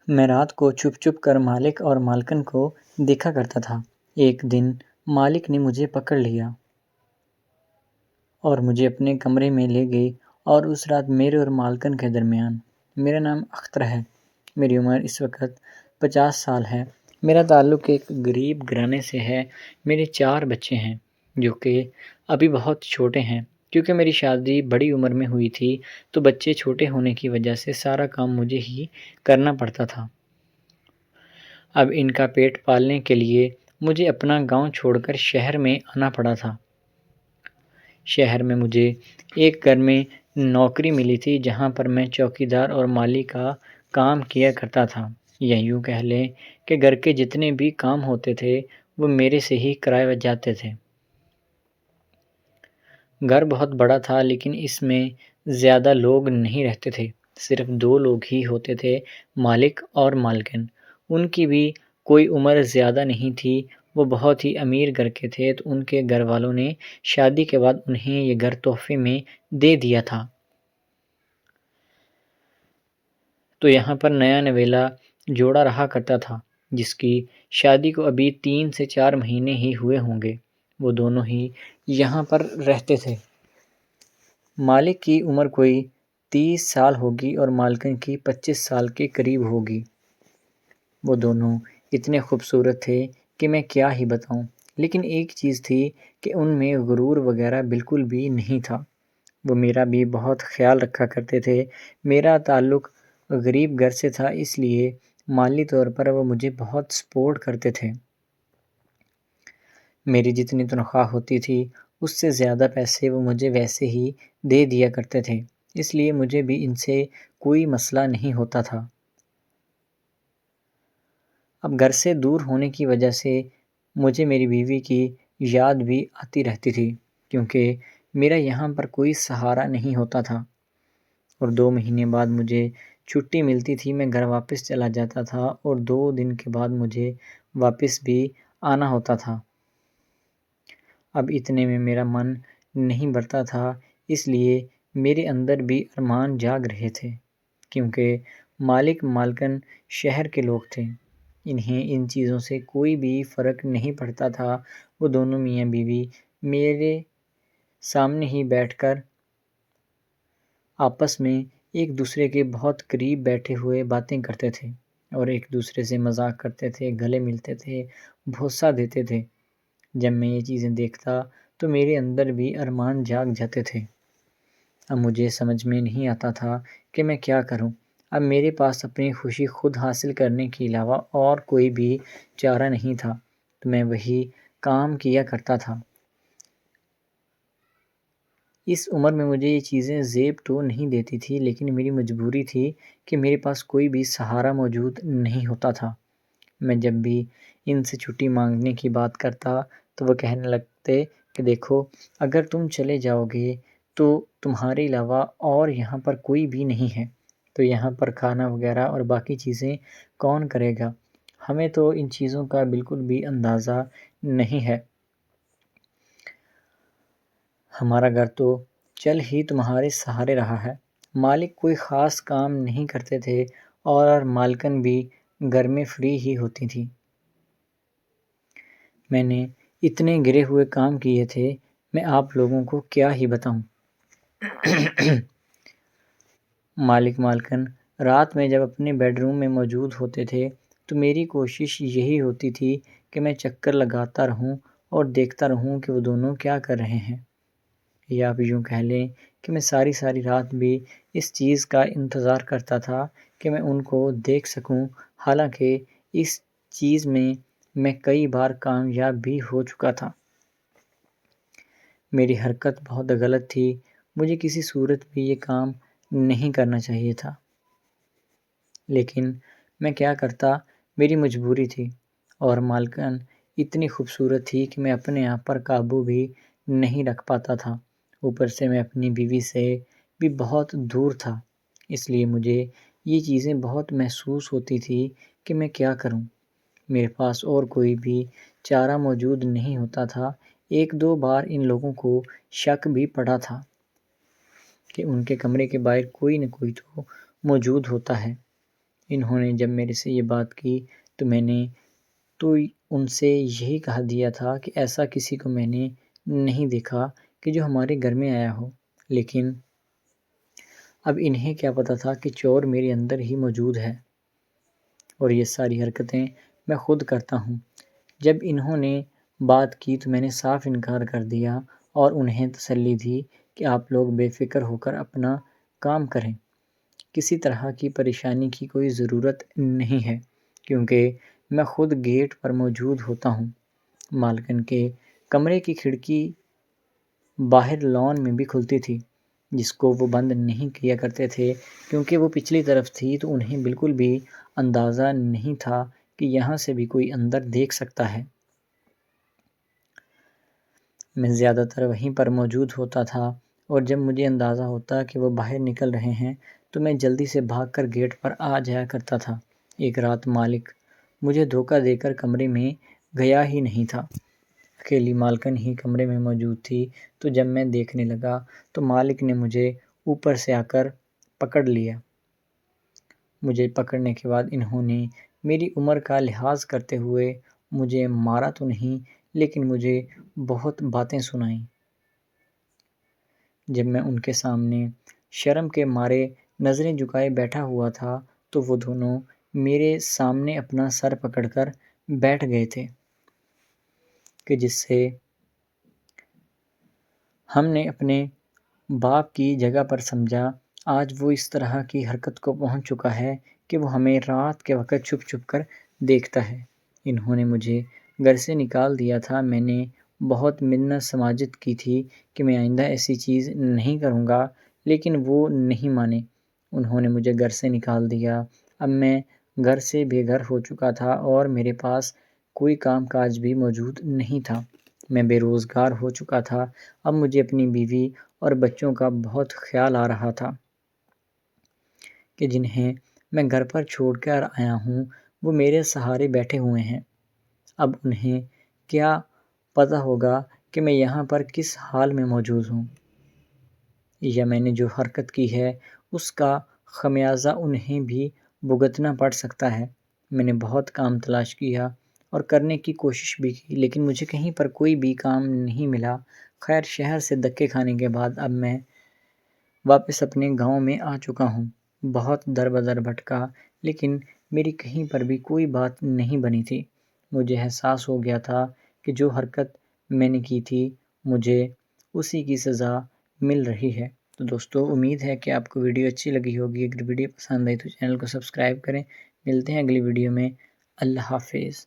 میں رات کو چھپ چھپ کر مالک اور مالکن کو دیکھا کرتا تھا۔ ایک دن مالک نے مجھے پکڑ لیا اور مجھے اپنے کمرے میں لے گئی اور اس رات میرے اور مالکن کے درمیان۔ میرا نام اختر ہے، میری عمر اس وقت 50 سال ہے۔ میرا تعلق ایک غریب گھرانے سے ہے۔ میرے 4 بچے ہیں جو کہ ابھی بہت چھوٹے ہیں، کیونکہ میری شادی بڑی عمر میں ہوئی تھی تو بچے چھوٹے ہونے کی وجہ سے سارا کام مجھے ہی کرنا پڑتا تھا۔ اب ان کا پیٹ پالنے کے لیے مجھے اپنا گاؤں چھوڑ کر شہر میں آنا پڑا تھا۔ شہر میں مجھے ایک گھر میں نوکری ملی تھی جہاں پر میں چوکیدار اور مالی کا کام کیا کرتا تھا، یا یوں کہہ لیں کہ گھر کے جتنے بھی کام ہوتے تھے وہ میرے سے ہی کرائے جاتے تھے۔ گھر بہت بڑا تھا لیکن اس میں زیادہ لوگ نہیں رہتے تھے، صرف 2 لوگ ہی ہوتے تھے، مالک اور مالکن۔ ان کی بھی کوئی عمر زیادہ نہیں تھی، وہ بہت ہی امیر گھر کے تھے تو ان کے گھر والوں نے شادی کے بعد انہیں یہ گھر تحفے میں دے دیا تھا۔ تو یہاں پر نیا نویلا جوڑا رہا کرتا تھا جس کی شادی کو ابھی 3 سے 4 مہینے ہی ہوئے ہوں گے۔ وہ دونوں ہی یہاں پر رہتے تھے۔ مالک کی عمر کوئی 30 سال ہوگی اور مالکن کی 25 سال کے قریب ہوگی۔ وہ دونوں اتنے خوبصورت تھے کہ میں کیا ہی بتاؤں، لیکن ایک چیز تھی کہ ان میں غرور وغیرہ بالکل بھی نہیں تھا۔ وہ میرا بھی بہت خیال رکھا کرتے تھے۔ میرا تعلق غریب گھر سے تھا، اس لیے مالی طور پر وہ مجھے بہت سپورٹ کرتے تھے۔ میری جتنی تنخواہ ہوتی تھی اس سے زیادہ پیسے وہ مجھے ویسے ہی دے دیا کرتے تھے، اس لیے مجھے بھی ان سے کوئی مسئلہ نہیں ہوتا تھا۔ اب گھر سے دور ہونے کی وجہ سے مجھے میری بیوی کی یاد بھی آتی رہتی تھی، کیونکہ میرا یہاں پر کوئی سہارا نہیں ہوتا تھا، اور 2 مہینے بعد مجھے چھٹی ملتی تھی، میں گھر واپس چلا جاتا تھا اور 2 دن کے بعد مجھے واپس بھی آنا ہوتا تھا۔ اب اتنے میں میرا من نہیں بھرتا تھا، اس لیے میرے اندر بھی ارمان جاگ رہے تھے، کیونکہ مالک مالکن شہر کے لوگ تھے، انہیں ان چیزوں سے کوئی بھی فرق نہیں پڑتا تھا۔ وہ دونوں میاں بیوی میرے سامنے ہی بیٹھ کر آپس میں ایک دوسرے کے بہت قریب بیٹھے ہوئے باتیں کرتے تھے اور ایک دوسرے سے مذاق کرتے تھے، گلے ملتے تھے، بوسہ دیتے تھے۔ جب میں یہ چیزیں دیکھتا تو میرے اندر بھی ارمان جاگ جاتے تھے۔ اب مجھے سمجھ میں نہیں آتا تھا کہ میں کیا کروں۔ اب میرے پاس اپنی خوشی خود حاصل کرنے کے علاوہ اور کوئی بھی چارہ نہیں تھا، تو میں وہی کام کیا کرتا تھا۔ اس عمر میں مجھے یہ چیزیں زیب تو نہیں دیتی تھی، لیکن میری مجبوری تھی کہ میرے پاس کوئی بھی سہارا موجود نہیں ہوتا تھا۔ میں جب بھی ان سے چھٹی مانگنے کی بات کرتا تو وہ کہنے لگتے کہ دیکھو، اگر تم چلے جاؤ گے تو تمہارے علاوہ اور یہاں پر کوئی بھی نہیں ہے، تو یہاں پر کھانا وغیرہ اور باقی چیزیں کون کرے گا؟ ہمیں تو ان چیزوں کا بالکل بھی اندازہ نہیں ہے۔ ہمارا گھر تو چل ہی تمہارے سہارے رہا ہے۔ مالک کوئی خاص کام نہیں کرتے تھے اور مالکن بھی گھر میں فری ہی ہوتی تھی۔ میں نے اتنے گرے ہوئے کام کیے تھے، میں آپ لوگوں کو کیا ہی بتاؤں۔ مالک مالکن رات میں جب اپنے بیڈ روم میں موجود ہوتے تھے تو میری کوشش یہی ہوتی تھی کہ میں چکر لگاتا رہوں اور دیکھتا رہوں کہ وہ دونوں کیا کر رہے ہیں، یا آپ یوں کہہ لیں کہ میں ساری ساری رات بھی اس چیز کا انتظار کرتا تھا کہ میں ان کو دیکھ سکوں۔ حالانکہ اس چیز میں کئی بار کامیاب بھی ہو چکا تھا۔ میری حرکت بہت غلط تھی، مجھے کسی صورت بھی یہ کام نہیں کرنا چاہیے تھا، لیکن میں کیا کرتا، میری مجبوری تھی، اور مالکن اتنی خوبصورت تھی کہ میں اپنے آپ پر قابو بھی نہیں رکھ پاتا تھا۔ اوپر سے میں اپنی بیوی سے بھی بہت دور تھا، اس لیے مجھے یہ چیزیں بہت محسوس ہوتی تھی کہ میں کیا کروں۔ میرے پاس اور کوئی بھی چارہ موجود نہیں ہوتا تھا۔ 1-2 بار ان لوگوں کو شک بھی پڑا تھا کہ ان کے کمرے کے باہر کوئی نہ کوئی تو موجود ہوتا ہے، انہوں نے جب میرے سے یہ بات کی تو میں نے تو ان سے یہی کہا دیا تھا کہ ایسا کسی کو میں نے نہیں دیکھا کہ جو ہمارے گھر میں آیا ہو، لیکن اب انہیں کیا پتہ تھا کہ چور میرے اندر ہی موجود ہے اور یہ ساری حرکتیں میں خود کرتا ہوں۔ جب انہوں نے بات کی تو میں نے صاف انکار کر دیا اور انہیں تسلی دی کہ آپ لوگ بے فکر ہو کر اپنا کام کریں، کسی طرح کی پریشانی کی کوئی ضرورت نہیں ہے کیونکہ میں خود گیٹ پر موجود ہوتا ہوں۔ مالکن کے کمرے کی کھڑکی باہر لان میں بھی کھلتی تھی جس کو وہ بند نہیں کیا کرتے تھے کیونکہ وہ پچھلی طرف تھی، تو انہیں بالکل بھی اندازہ نہیں تھا کہ یہاں سے بھی کوئی اندر دیکھ سکتا ہے۔ میں زیادہ تر وہیں پر موجود ہوتا تھا اور جب مجھے اندازہ ہوتا کہ وہ باہر نکل رہے ہیں تو میں جلدی سے بھاگ کر گیٹ پر آ جایا کرتا تھا۔ ایک رات مالک مجھے دھوکہ دے کر کمرے میں گیا ہی نہیں تھا، اکیلی مالکن ہی کمرے میں موجود تھی، تو جب میں دیکھنے لگا تو مالک نے مجھے اوپر سے آ کر پکڑ لیا۔ مجھے پکڑنے کے بعد انہوں نے میری عمر کا لحاظ کرتے ہوئے مجھے مارا تو نہیں لیکن مجھے بہت باتیں سنائیں۔ جب میں ان کے سامنے شرم کے مارے نظریں جھکائے بیٹھا ہوا تھا تو وہ دونوں میرے سامنے اپنا سر پکڑ کر بیٹھ گئے تھے کہ جس سے ہم نے اپنے باپ کی جگہ پر سمجھا۔ آج وہ اس طرح کی حرکت کو پہنچ چکا ہے کہ وہ ہمیں رات کے وقت چھپ چھپ کر دیکھتا ہے۔ انہوں نے مجھے گھر سے نکال دیا تھا، میں نے بہت منت سماجت کی تھی کہ میں آئندہ ایسی چیز نہیں کروں گا لیکن وہ نہیں مانے، انہوں نے مجھے گھر سے نکال دیا۔ اب میں گھر سے بے گھر ہو چکا تھا اور میرے پاس کوئی کام کاج بھی موجود نہیں تھا، میں بے روزگار ہو چکا تھا۔ اب مجھے اپنی بیوی اور بچوں کا بہت خیال آ رہا تھا کہ جنہیں میں گھر پر چھوڑ کر آیا ہوں وہ میرے سہارے بیٹھے ہوئے ہیں۔ اب انہیں کیا پتہ ہوگا کہ میں یہاں پر کس حال میں موجود ہوں، یا میں نے جو حرکت کی ہے اس کا خمیازہ انہیں بھی بھگتنا پڑ سکتا ہے۔ میں نے بہت کام تلاش کیا اور کرنے کی کوشش بھی کی لیکن مجھے کہیں پر کوئی بھی کام نہیں ملا۔ خیر شہر سے دھکے کھانے کے بعد اب میں واپس اپنے گاؤں میں آ چکا ہوں۔ بہت در بدر بھٹکا لیکن میری کہیں پر بھی کوئی بات نہیں بنی تھی۔ مجھے احساس ہو گیا تھا کہ جو حرکت میں نے کی تھی مجھے اسی کی سزا مل رہی ہے۔ تو دوستو امید ہے کہ آپ کو ویڈیو اچھی لگی ہوگی، اگر ویڈیو پسند آئی تو چینل کو سبسکرائب کریں۔ ملتے ہیں اگلی ویڈیو میں، اللہ حافظ۔